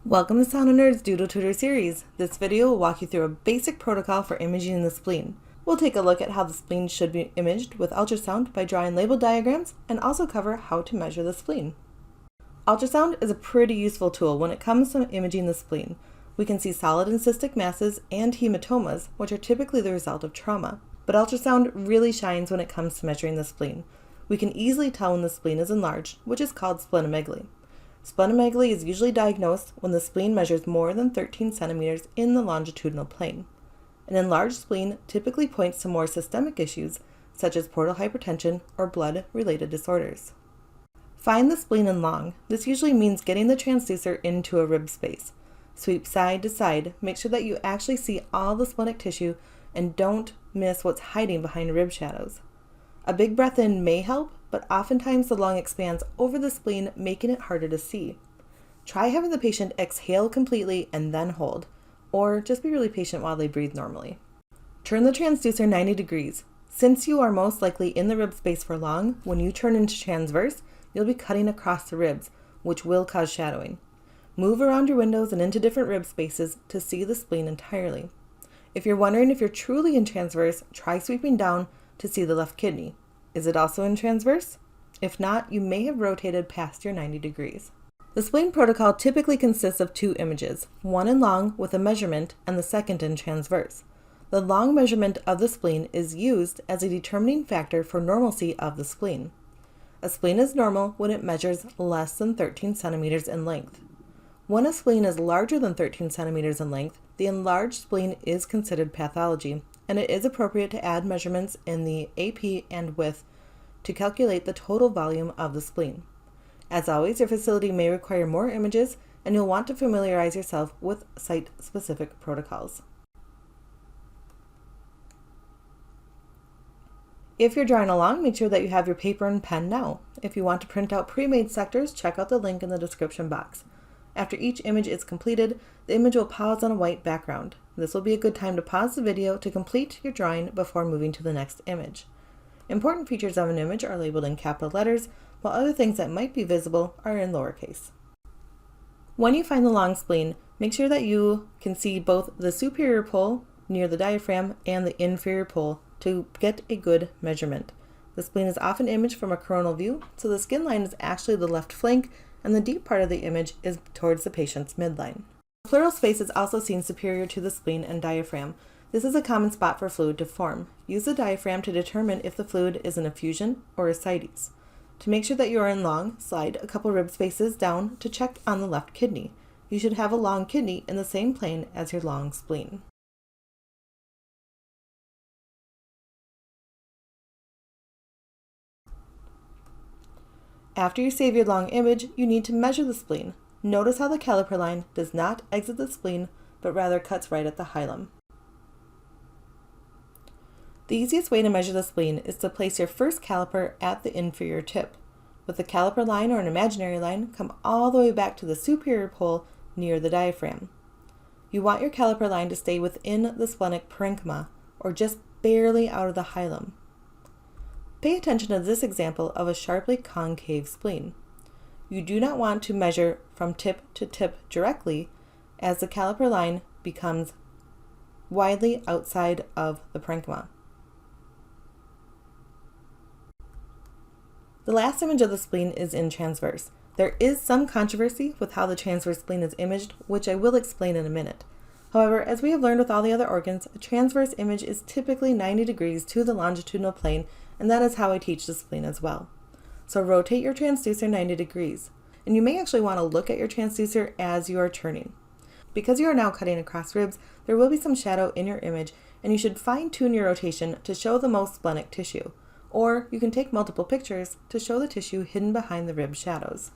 Welcome to Sononerds Doodle Tutor series. This video will walk you through a basic protocol for imaging the spleen. We'll take a look at how the spleen should be imaged with ultrasound by drawing labeled diagrams and also cover how to measure the spleen. Ultrasound is a pretty useful tool when it comes to imaging the spleen. We can see solid and cystic masses and hematomas, which are typically the result of trauma. But ultrasound really shines when it comes to measuring the spleen. We can easily tell when the spleen is enlarged, which is called splenomegaly. Splenomegaly is usually diagnosed when the spleen measures more than 13 centimeters in the longitudinal plane. An enlarged spleen typically points to more systemic issues, such as portal hypertension or blood-related disorders. Find the spleen and long. This usually means getting the transducer into a rib space. Sweep side to side. Make sure that you actually see all the splenic tissue and don't miss what's hiding behind rib shadows. A big breath in may help, but oftentimes the lung expands over the spleen, making it harder to see. Try having the patient exhale completely and then hold, or just be really patient while they breathe normally. Turn the transducer 90 degrees. Since you are most likely in the rib space for long, when you turn into transverse, you'll be cutting across the ribs, which will cause shadowing. Move around your windows and into different rib spaces to see the spleen entirely. If you're wondering if you're truly in transverse, try sweeping down to see the left kidney. Is it also in transverse? If not, you may have rotated past your 90 degrees. The spleen protocol typically consists of two images, one in long with a measurement and the second in transverse. The long measurement of the spleen is used as a determining factor for normalcy of the spleen. A spleen is normal when it measures less than 13 centimeters in length. When a spleen is larger than 13 centimeters in length, the enlarged spleen is considered pathology, and it is appropriate to add measurements in the AP and width to calculate the total volume of the spleen. As always, your facility may require more images, and you'll want to familiarize yourself with site-specific protocols. If you're drawing along, make sure that you have your paper and pen now. If you want to print out pre-made sectors, check out the link in the description box. After each image is completed, the image will pause on a white background. This will be a good time to pause the video to complete your drawing before moving to the next image. Important features of an image are labeled in capital letters, while other things that might be visible are in lowercase. When you find the long spleen, make sure that you can see both the superior pole near the diaphragm and the inferior pole to get a good measurement. The spleen is often imaged from a coronal view, so the skin line is actually the left flank, and the deep part of the image is towards the patient's midline. The pleural space is also seen superior to the spleen and diaphragm. This is a common spot for fluid to form. Use the diaphragm to determine if the fluid is an effusion or ascites. To make sure that you are in long, slide a couple rib spaces down to check on the left kidney. You should have a long kidney in the same plane as your long spleen. After you save your long image, you need to measure the spleen. Notice how the caliper line does not exit the spleen, but rather cuts right at the hilum. The easiest way to measure the spleen is to place your first caliper at the inferior tip. With the caliper line or an imaginary line, come all the way back to the superior pole near the diaphragm. You want your caliper line to stay within the splenic parenchyma, or just barely out of the hilum. Pay attention to this example of a sharply concave spleen. You do not want to measure from tip to tip directly, as the caliper line becomes widely outside of the parenchyma. The last image of the spleen is in transverse. There is some controversy with how the transverse spleen is imaged, which I will explain in a minute. However, as we have learned with all the other organs, a transverse image is typically 90 degrees to the longitudinal plane, and that is how I teach the spleen as well. So rotate your transducer 90 degrees, and you may actually want to look at your transducer as you are turning. Because you are now cutting across ribs, there will be some shadow in your image, and you should fine-tune your rotation to show the most splenic tissue, or you can take multiple pictures to show the tissue hidden behind the rib shadows.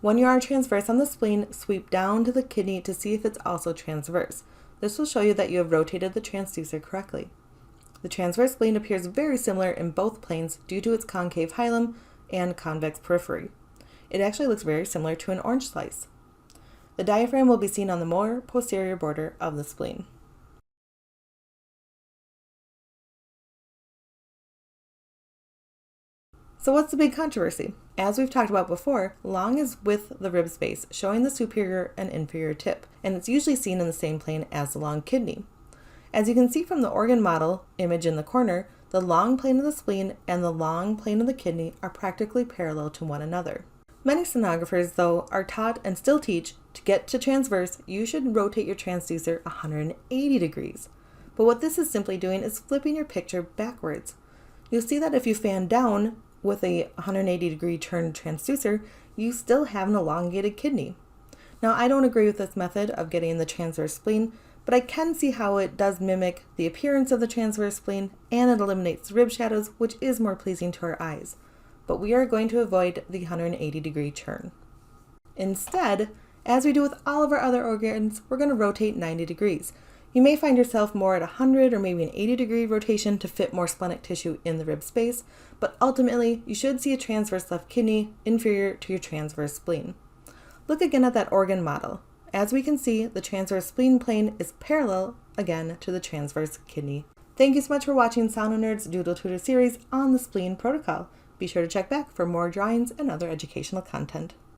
When you are transverse on the spleen, sweep down to the kidney to see if it's also transverse. This will show you that you have rotated the transducer correctly. The transverse spleen appears very similar in both planes due to its concave hilum and convex periphery. It actually looks very similar to an orange slice. The diaphragm will be seen on the more posterior border of the spleen. So what's the big controversy? As we've talked about before, long is with the rib space, showing the superior and inferior tip, and it's usually seen in the same plane as the long kidney. As you can see from the organ model image in the corner, the long plane of the spleen and the long plane of the kidney are practically parallel to one another. Many sonographers, though, are taught and still teach to get to transverse, you should rotate your transducer 180 degrees. But what this is simply doing is flipping your picture backwards. You'll see that if you fan down with a 180 degree turned transducer, you still have an elongated kidney. Now, I don't agree with this method of getting the transverse spleen, but I can see how it does mimic the appearance of the transverse spleen and it eliminates rib shadows, which is more pleasing to our eyes. But we are going to avoid the 180 degree turn. Instead, as we do with all of our other organs, we're going to rotate 90 degrees. You may find yourself more at 100 or maybe an 80 degree rotation to fit more splenic tissue in the rib space, but ultimately you should see a transverse left kidney inferior to your transverse spleen. Look again at that organ model. As we can see, the transverse spleen plane is parallel again to the transverse kidney. Thank you so much for watching Sononerds Doodle Tutor series on the Spleen Protocol. Be sure to check back for more drawings and other educational content.